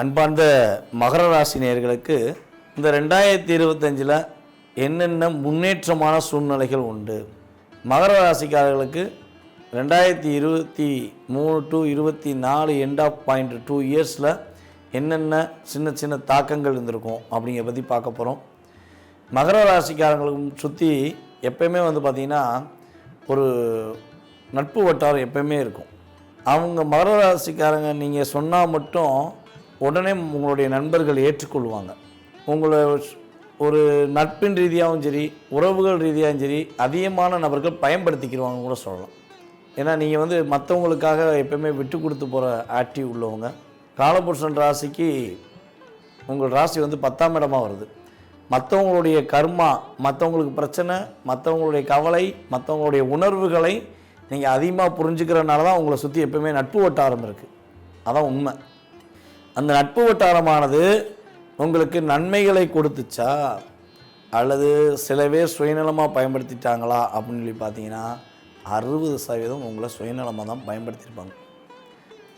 அன்பார்ந்த மகர ராசி நேயர்களுக்கு இந்த 2025 என்னென்ன முன்னேற்றமான சூழ்நிலைகள் உண்டு? மகர ராசிக்காரர்களுக்கு 2023 to 24 எண்ட் ஆஃப் பாயிண்ட் 2 இயர்ஸில் என்னென்ன சின்ன சின்ன தாக்கங்கள் இருந்திருக்கும் அப்படிங்கிற பற்றி பார்க்க போகிறோம். மகர ராசிக்காரங்களுக்கு சுற்றி எப்பயுமே பார்த்திங்கன்னா ஒரு நட்பு வட்டாரம் எப்பயுமே இருக்கும். அவங்க மகர ராசிக்காரங்க நீங்கள் சொன்னால் மட்டும் உடனே உங்களுடைய நண்பர்கள் ஏற்றுக்கொள்வாங்க. உங்களை ஒரு நட்பின் ரீதியாகவும் சரி, உறவுகள் ரீதியாகவும் சரி, அதிகமான நபர்கள் பயன்படுத்திக்கிடுவாங்க கூட சொல்லலாம். ஏன்னா நீங்கள் மற்றவங்களுக்காக எப்பயுமே விட்டு கொடுத்து போகிற ஆக்டிவ் உள்ளவங்க. காலபுருஷன் ராசிக்கு உங்கள் ராசி 10ஆம் இடமாக வருது. மற்றவங்களுடைய கர்மா, மற்றவங்களுக்கு பிரச்சனை, மற்றவங்களுடைய கவலை, மற்றவங்களுடைய உணர்வுகளை நீங்கள் அதிகமாக புரிஞ்சுக்கிறனால தான் உங்களை சுற்றி எப்பயுமே நட்பு வட்டாரம் இருக்குது. அதான் உண்மை. அந்த நட்பு வட்டாரமானது உங்களுக்கு நன்மைகளை கொடுத்துச்சா அல்லது சில பேர் சுயநலமாக பயன்படுத்திட்டாங்களா அப்படின்னு சொல்லி பார்த்தீங்கன்னா 60% உங்களை சுயநலமாக தான் பயன்படுத்தியிருப்பாங்க.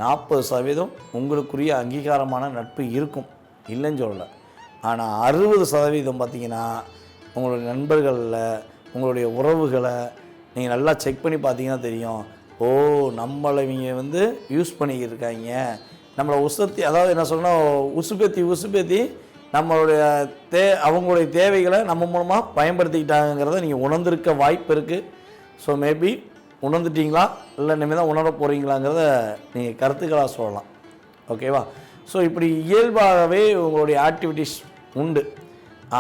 40% உங்களுக்குரிய அங்கீகாரமான நட்பு இருக்கும், இல்லைன்னு சொல்லலை. ஆனால் 60% பார்த்தீங்கன்னா உங்களுடைய நண்பர்களில் உங்களுடைய உறவுகளை நீங்கள் நல்லா செக் பண்ணி பார்த்தீங்கன்னா தெரியும். நம்மளை இவங்க யூஸ் பண்ணிக்கிருக்காங்க, நம்மளை உசத்தி, அதாவது என்ன சொல்லணும், உசுப்பேத்தி நம்மளுடைய அவங்களுடைய தேவைகளை நம்ம மூலமாக பயன்படுத்திக்கிட்டாங்கிறத நீங்கள் உணர்ந்திருக்க வாய்ப்பு இருக்குது. ஸோ மேபி உணர்ந்துட்டிங்களா இல்லை இனிமேல் தான் உணர போகிறீங்களாங்கிறத நீங்கள் கருத்துக்களாக சொல்லலாம். ஓகேவா? ஸோ இப்படி இயல்பாகவே உங்களுடைய ஆக்டிவிட்டீஸ் உண்டு.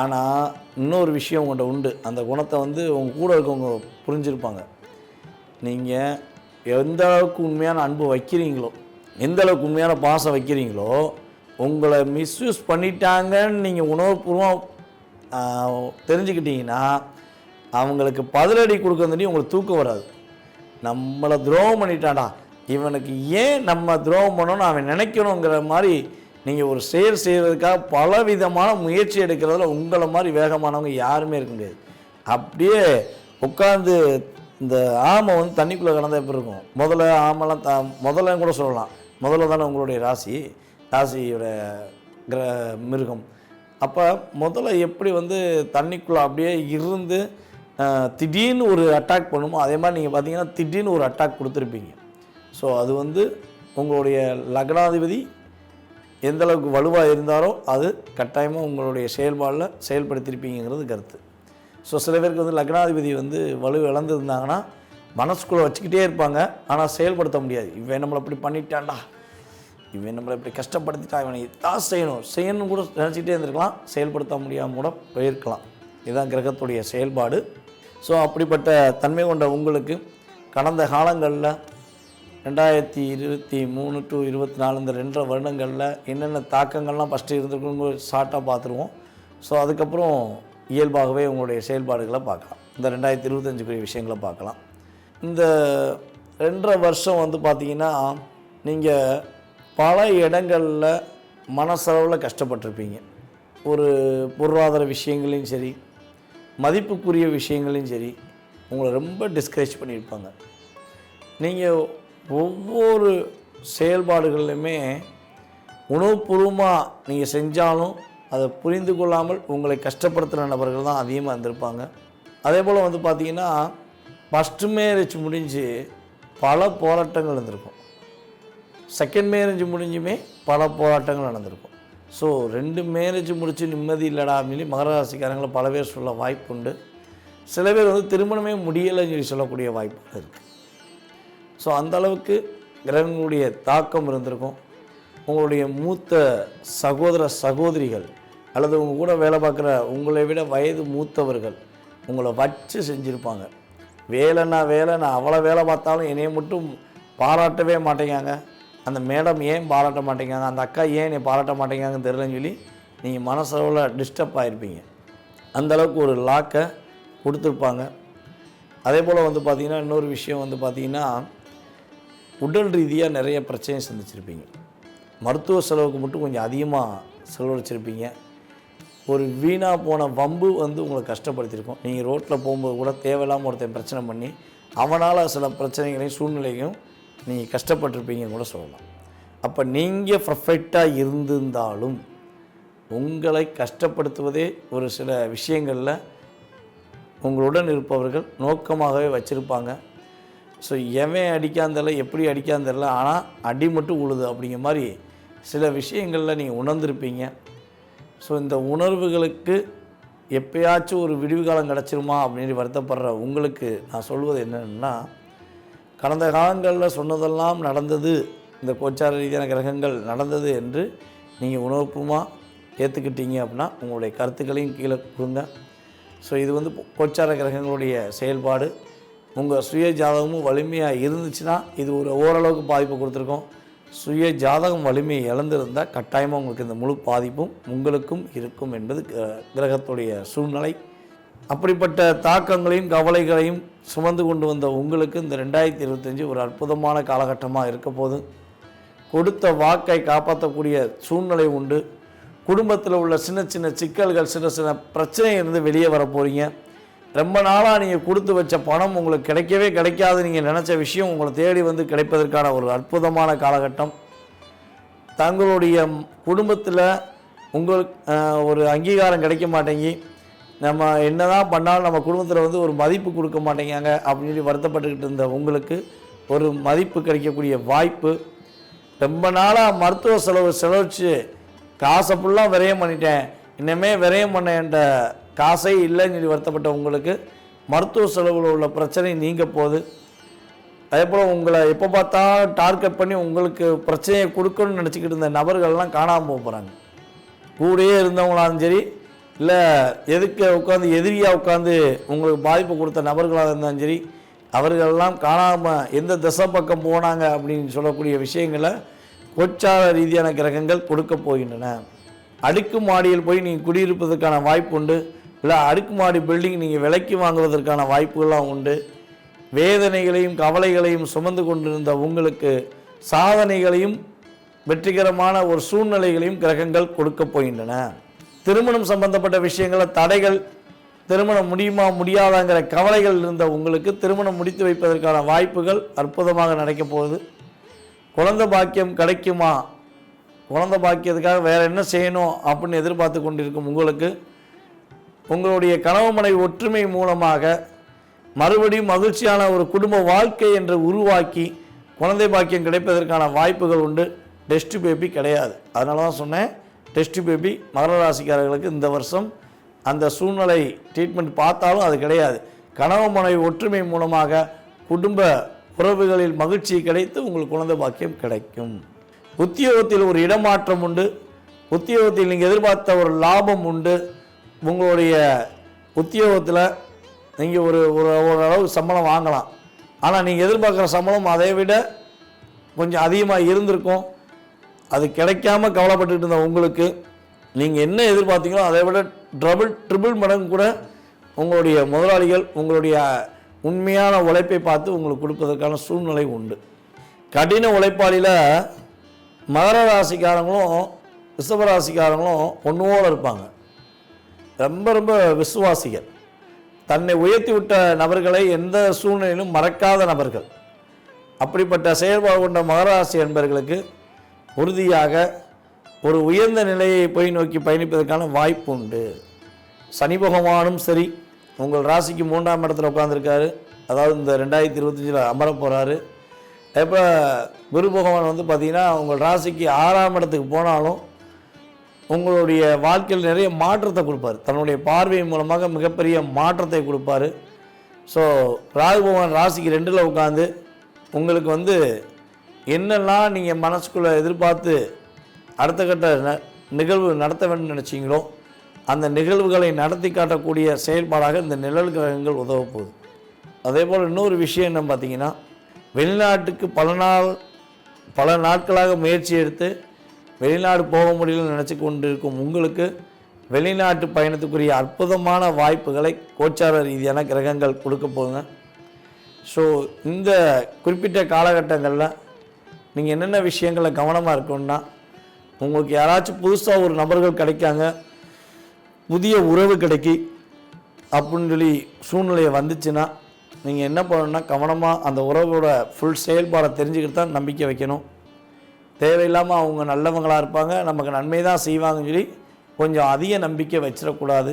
ஆனால் இன்னொரு விஷயம் உங்கள்கிட்ட உண்டு. அந்த குணத்தை உங்கள் கூட இருக்கவங்க புரிஞ்சுருப்பாங்க. நீங்கள் எந்த அளவுக்கு உண்மையான அன்பு வைக்கிறீங்களோ, எந்த அளவுக்கு உண்மையான பாசம் வைக்கிறீங்களோ, உங்களை மிஸ்யூஸ் பண்ணிட்டாங்கன்னு நீங்கள் உணர்வுபூர்வம் தெரிஞ்சுக்கிட்டீங்கன்னா அவங்களுக்கு பதிலடி கொடுக்கறதுலேயும் உங்களுக்கு தூக்கம் வராது. நம்மளை துரோகம் பண்ணிட்டான்டா, இவனுக்கு ஏன் நம்ம துரோகம் பண்ணணும்னு அவன் நினைக்கணுங்கிற மாதிரி நீங்கள் ஒரு செயல் செய்வதற்காக பலவிதமான முயற்சி எடுக்கிறதுல உங்களை மாதிரி வேகமானவங்க யாருமே இருக்க முடியாது. அப்படியே உட்காந்து இந்த ஆமை தண்ணிக்குள்ளே கடந்தால் எப்படி இருக்கும்? முதல்ல ஆமெல்லாம் முதல்ல கூட சொல்லலாம், முதல்ல தானே உங்களுடைய ராசியோட மிருகம். அப்போ முதல்ல எப்படி தண்ணிக்குள்ளே அப்படியே இருந்து திடீர்னு ஒரு அட்டாக் பண்ணுமோ, அதே மாதிரி நீங்கள் பார்த்தீங்கன்னா திடீர்னு ஒரு அட்டாக் கொடுத்துருப்பீங்க. ஸோ அது உங்களுடைய லக்னாதிபதி எந்த அளவுக்கு வலுவாக இருந்தாரோ அது கட்டாயமாக உங்களுடைய செயல்பாடில் செயல்படுத்தியிருப்பீங்கிறது கருத்து. ஸோ சில பேருக்கு லக்னாதிபதி வலு இழந்துருந்தாங்கன்னா மனசுக்குள்ளே வச்சுக்கிட்டே இருப்பாங்க, ஆனால் செயல்படுத்த முடியாது. இவன் நம்மளை இப்படி பண்ணிட்டான்டா, இவன் நம்மளை இப்படி கஷ்டப்படுத்திட்டா, இவனை தான் செய்யணும் கூட நினச்சிக்கிட்டே இருந்திருக்கலாம், செயல்படுத்த முடியாமல் கூட போயிருக்கலாம். இதுதான் கிரகத்துடைய செயல்பாடு. ஸோ அப்படிப்பட்ட தன்மை கொண்ட உங்களுக்கு கடந்த காலங்களில் 2023 to 24 இந்த 2 வருடங்களில் என்னென்ன தாக்கங்கள்லாம் ஃபஸ்ட்டு இருந்திருக்குன்னு ஷார்ட்டாக பார்த்துருவோம். ஸோ அதுக்கப்புறம் இயல்பாகவே உங்களுடைய செயல்பாடுகளை பார்க்கலாம். இந்த 2025 விஷயங்களை பார்க்கலாம். இந்த 2.5 வருஷம் பார்த்திங்கன்னா நீங்கள் பல இடங்களில் மனசளவில் கஷ்டப்பட்டிருப்பீங்க. ஒரு பொருளாதார விஷயங்களையும் சரி, மதிப்புக்குரிய விஷயங்களையும் சரி, உங்களை ரொம்ப டிஸ்கரேஜ் பண்ணியிருப்பாங்க. நீங்கள் ஒவ்வொரு செயல்பாடுகள்லையுமே உணவுபூர்வமாக நீங்கள் செஞ்சாலும் அதை புரிந்து கொள்ளாமல் உங்களை கஷ்டப்படுத்துகிற நபர்கள் தான் அதிகமாக இருந்திருப்பாங்க. அதே போல் பார்த்திங்கன்னா ஃபஸ்ட்டு மேரேஜ் முடிஞ்சு பல போராட்டங்கள் இருந்திருக்கும். செகண்ட் மேரேஜ் முடிஞ்சுமே பல போராட்டங்கள் நடந்திருக்கும். ஸோ 2 மேரேஜ் முடித்து நிம்மதி இல்லைடா சொல்லி மகர ராசிக்காரங்களை பல பேர் சொல்ல வாய்ப்பு உண்டு. சில பேர் திருமணமே முடியலைன்னு சொல்லி சொல்லக்கூடிய வாய்ப்பு இருக்குது. ஸோ அந்தளவுக்கு கிரகங்களுடைய தாக்கம் இருந்திருக்கும். உங்களுடைய மூத்த சகோதர சகோதரிகள் அல்லது உங்கள் கூட வேலை பார்க்குற உங்களை விட வயது மூத்தவர்கள் உங்களை வச்சு செஞ்சுருப்பாங்க. வேலைன்னா நான் அவ்வளோ வேலை பார்த்தாலும் என்னையை மட்டும் பாராட்டவே மாட்டேங்காங்க, அந்த மேடம் ஏன் பாராட்ட மாட்டேங்காங்க, அந்த அக்கா ஏன் என்னை பாராட்ட மாட்டேங்காங்கன்னு தெரியலன்னு சொல்லி நீங்கள் மனசளவில் டிஸ்டர்ப் ஆகிருப்பீங்க. அந்தளவுக்கு ஒரு லாக்கை கொடுத்துருப்பாங்க. அதே போல் பார்த்திங்கன்னா இன்னொரு விஷயம் பார்த்திங்கன்னா உடல் ரீதியாக நிறைய பிரச்சனையை சந்திச்சிருப்பீங்க. மருத்துவ செலவுக்கு மட்டும் கொஞ்சம் அதிகமாக செலவழிச்சிருப்பீங்க. ஒரு வீணாக போன வம்பு உங்களை கஷ்டப்படுத்தியிருக்கோம். நீங்கள் ரோட்டில் போகும்போது கூட தேவையில்லாமல் ஒருத்தன் பிரச்சனை பண்ணி அவனால் சில பிரச்சனைகளையும் சூழ்நிலையும் நீங்கள் கஷ்டப்பட்டிருப்பீங்கன்னு கூட சொல்லலாம். அப்போ நீங்கள் பர்ஃபெக்டாக இருந்திருந்தாலும் உங்களை கஷ்டப்படுத்துவதே ஒரு சில விஷயங்களில் உங்களுடன் இருப்பவர்கள் நோக்கமாகவே வச்சுருப்பாங்க. ஸோ எவன் அடிக்காந்தல எப்படி அடிக்காந்தரல, ஆனால் அடி மட்டும் உழுது அப்படிங்கிற மாதிரி சில விஷயங்களில் நீங்கள் உணர்ந்திருப்பீங்க. ஸோ இந்த உணர்வுகளுக்கு எப்பயாச்சும் ஒரு விடிவு காலம் கிடச்சிருமா அப்படின்னு வருத்தப்படுற உங்களுக்கு நான் சொல்வது என்னென்னா, கடந்த காலங்களில் சொன்னதெல்லாம் நடந்தது, இந்த கோச்சார ரீதியான கிரகங்கள் நடந்தது என்று நீங்கள் உணர்வுபூர்வமாக ஏற்றுக்கிட்டீங்க அப்படின்னா உங்களுடைய கருத்துக்களையும் கீழே கொடுங்க. ஸோ இது வந்து கோச்சார கிரகங்களுடைய செயல்பாடு. உங்கள் சுய ஜாதகமும் வலிமையாக இருந்துச்சுன்னா இது ஒரு ஓரளவுக்கு பாதிப்பு கொடுத்துருக்கோம். சுய ஜாதகம் வலிமையை இழந்திருந்தால் கட்டாயமாக உங்களுக்கு இந்த முழு பாதிப்பும் உங்களுக்கும் இருக்கும் என்பது கிரகத்துடைய சூழ்நிலை. அப்படிப்பட்ட தாக்கங்களையும் கவலைகளையும் சுமந்து கொண்டு வந்த உங்களுக்கு இந்த 2025 ஒரு அற்புதமான காலகட்டமாக இருக்க போது. கொடுத்த வாக்கை காப்பாற்றக்கூடிய சூழ்நிலை உண்டு. குடும்பத்தில் உள்ள சின்ன சின்ன சிக்கல்கள், சின்ன சின்ன பிரச்சனையிலிருந்து வெளியே வர போகிறீங்க. ரொம்ப நாளாக நீங்கள் கொடுத்து வச்ச பணம் உங்களுக்கு கிடைக்கவே கிடைக்காது, நீங்கள் நினச்ச விஷயம் உங்களை தேடி வந்து கிடைப்பதற்கான ஒரு அற்புதமான காலகட்டம். தங்களுடைய குடும்பத்தில் உங்களுக்கு ஒரு அங்கீகாரம் கிடைக்க மாட்டேங்கி, நம்ம என்ன தான் பண்ணாலும் நம்ம குடும்பத்தில் வந்து ஒரு மதிப்பு கொடுக்க மாட்டேங்காங்க அப்படின்னு சொல்லி வருத்தப்பட்டுக்கிட்டு இருந்த உங்களுக்கு ஒரு மதிப்பு கிடைக்கக்கூடிய வாய்ப்பு. ரொம்ப நாளாக மருத்துவ செலவழித்து காசை ஃபுல்லாக விரயம் பண்ணிட்டேன், இன்னமே விரயம் பண்ண என்ற காசை இல்லைன்னு சொல்லி வருத்தப்பட்ட உங்களுக்கு மருத்துவ செலவில் உள்ள பிரச்சனை நீங்க போகுது. அதே போல் உங்களை எப்போ பார்த்தாலும் டார்கெட் பண்ணி உங்களுக்கு பிரச்சனையை கொடுக்கணும்னு நினச்சிக்கிட்டு இருந்த நபர்கள்லாம் காணாமல் போக போகிறாங்க. கூடயே இருந்தவங்களாலும் சரி, இல்லை எதுக்கு உட்காந்து எதிரியாக உட்காந்து உங்களுக்கு பாதிப்பு கொடுத்த நபர்களாக இருந்தாலும் சரி, அவர்களெல்லாம் காணாமல் எந்த திசை பக்கம் போனாங்க அப்படின்னு சொல்லக்கூடிய விஷயங்களை கோச்சார ரீதியான கிரகங்கள் கொடுக்க போகின்றன. அடுக்கு மாடியில் போய் நீங்கள் குடியிருப்பதற்கான வாய்ப்பு உண்டு. இல்லை அடுக்குமாடி பில்டிங் நீங்கள் விலைக்கு வாங்குவதற்கான வாய்ப்புகள்லாம் உண்டு. வேதனைகளையும் கவலைகளையும் சுமந்து கொண்டிருந்த உங்களுக்கு சாதனைகளையும் வெற்றிகரமான ஒரு சூழ்நிலைகளையும் கிரகங்கள் கொடுக்க போகின்றன. திருமணம் சம்பந்தப்பட்ட விஷயங்களில் தடைகள், திருமணம் முடியுமா முடியாதாங்கிற கவலைகள் இருந்த உங்களுக்கு திருமணம் முடித்து வைப்பதற்கான வாய்ப்புகள் அற்புதமாக நடக்கப் போகுது. குழந்தை பாக்கியம் கிடைக்குமா, குழந்தை பாக்கியத்துக்காக வேறு என்ன செய்யணும் அப்படின்னு எதிர்பார்த்து கொண்டிருக்கும் உங்களுக்கு உங்களுடைய கணவன் மனைவி ஒற்றுமை மூலமாக மறுபடியும் மகிழ்ச்சியான ஒரு குடும்ப வாழ்க்கை என்று உருவாக்கி குழந்தை பாக்கியம் கிடைப்பதற்கான வாய்ப்புகள் உண்டு. டெஸ்ட் பேபி கிடையாது, அதனால தான் சொன்னேன். டெஸ்ட் பேபி மகர ராசிக்காரர்களுக்கு இந்த வருஷம் அந்த சூழ்நிலை ட்ரீட்மெண்ட் பார்த்தாலும் அது கிடையாது. கணவன் மனைவி ஒற்றுமை மூலமாக குடும்ப உறவுகளில் மகிழ்ச்சி கிடைத்து உங்களுக்கு குழந்தை பாக்கியம் கிடைக்கும். உத்தியோகத்தில் ஒரு இடமாற்றம் உண்டு. உத்தியோகத்தில் நீங்கள் எதிர்பார்த்த ஒரு லாபம் உண்டு. உங்களுடைய உத்தியோகத்தில் நீங்கள் ஓரளவு சம்பளம் வாங்கலாம். ஆனால் நீங்கள் எதிர்பார்க்குற சம்பளம் அதை விட கொஞ்சம் அதிகமாக இருந்திருக்கும். அது கிடைக்காம கவலைப்பட்டுக்கிட்டு இருந்த உங்களுக்கு நீங்கள் என்ன எதிர்பார்த்தீங்களோ அதை விட ட்ரிபிள் மடங்கு கூட உங்களுடைய முதலாளிகள் உங்களுடைய உண்மையான உழைப்பை பார்த்து உங்களுக்கு கொடுப்பதற்கான சூழ்நிலை உண்டு. கடின உழைப்பாளியில் மகர ராசிக்காரங்களும் ரிஷபராசிக்காரங்களும் ஒன்றுவோடு இருப்பாங்க. ரொம்ப ரொம்ப விசுவாசிகள், தன்னை உயர்த்தி விட்ட நபர்களை எந்த சூழ்நிலையிலும் மறக்காத நபர்கள். அப்படிப்பட்ட செயல்பாடு கொண்ட மகராசி என்பவர்களுக்கு உறுதியாக ஒரு உயர்ந்த நிலையை போய் நோக்கி பயணிப்பதற்கான வாய்ப்பு உண்டு. சனி பகவானும் சரி உங்கள் ராசிக்கு 3ஆம் இடத்துல உட்காந்துருக்காரு, அதாவது இந்த 2025 அமர போகிறாரு. இப்போ குரு பகவான் வந்து பார்த்திங்கன்னா உங்கள் ராசிக்கு 6ஆம் இடத்துக்கு போனாலும் உங்களுடைய வாழ்க்கையில் நிறைய மாற்றத்தை கொடுப்பார். தன்னுடைய பார்வை மூலமாக மிகப்பெரிய மாற்றத்தை கொடுப்பார். ஸோ ராகு பகவான் ராசிக்கு 2ல் உட்காந்து உங்களுக்கு வந்து என்னெல்லாம் நீங்கள் மனசுக்குள்ளே எதிர்பார்த்து அடுத்த கட்ட நிகழ்வு நடத்த வேண்டும் நினச்சிங்களோ அந்த நிகழ்வுகளை நடத்தி காட்டக்கூடிய செயல்பாடாக இந்த நிழல் கிரகங்கள் உதவ போகுது. அதே போல் இன்னொரு விஷயம் என்ன பார்த்தீங்கன்னா, வெளிநாட்டுக்கு பல நாட்களாக முயற்சி எடுத்து வெளிநாடு போக முடியலன்னு நினச்சி கொண்டிருக்கும் உங்களுக்கு வெளிநாட்டு பயணத்துக்குரிய அற்புதமான வாய்ப்புகளை கோச்சார ரீதியான கிரகங்கள் கொடுக்க போகுங்க. ஸோ இந்த குறிப்பிட்ட காலகட்டங்களில் நீங்கள் என்னென்ன விஷயங்களில் கவனமாக இருக்கணும்னா, உங்களுக்கு யாராச்சும் புதுசாக ஒரு நபர்கள் கிடைக்காங்க, புதிய உறவு கிடைக்கி அப்படின்னு சொல்லி சூழ்நிலையை வந்துச்சுன்னா நீங்கள் என்ன பண்ணணும்னா கவனமாக அந்த உறவோட ஃபுல் செயல்பாடை தெரிஞ்சுக்கிட்டு தான் நம்பிக்கை வைக்கணும். தேவையில்லாமல் அவங்க நல்லவங்களாக இருப்பாங்க, நமக்கு நன்மை தான் செய்வாங்கன்னு சொல்லி கொஞ்சம் அதிக நம்பிக்கை வச்சிடக்கூடாது.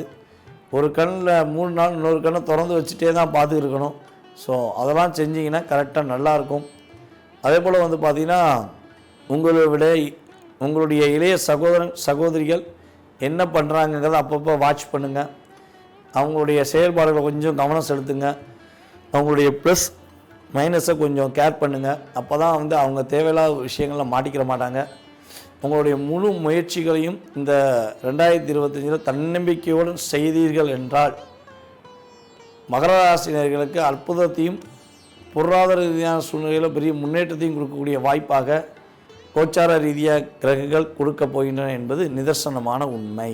ஒரு கண்ணில் 3 நாள் இன்னொரு கண்ணை திறந்து வச்சுட்டே தான் பார்த்துட்டு இருக்கணும். ஸோ அதெல்லாம் செஞ்சிங்கன்னா கரெக்டாக நல்லாயிருக்கும். அதே போல் வந்து பார்த்திங்கன்னா உங்களுடைய இளைய சகோதரிகள் என்ன பண்ணுறாங்கங்கிறத அப்பப்போ வாட்ச் பண்ணுங்கள். அவங்களுடைய செயல்பாடுகளை கொஞ்சம் கவனம் செலுத்துங்க. அவங்களுடைய ப்ளஸ் மைனஸை கொஞ்சம் கேர் பண்ணுங்கள். அப்போ தான் வந்து அவங்க தேவையில்லாத விஷயங்களில் மாட்டிக்கிற மாட்டாங்க. உங்களுடைய முழு முயற்சிகளையும் இந்த 2025 தன்னம்பிக்கையோடு செய்தீர்கள் என்றால் மகர ராசினர்களுக்கு அற்புதத்தையும் பொருளாதார ரீதியான சூழ்நிலையில் பெரிய முன்னேற்றத்தையும் கொடுக்கக்கூடிய வாய்ப்பாக கோச்சார ரீதியாக கிரகங்கள் கொடுக்க போகின்றன என்பது நிதர்சனமான உண்மை.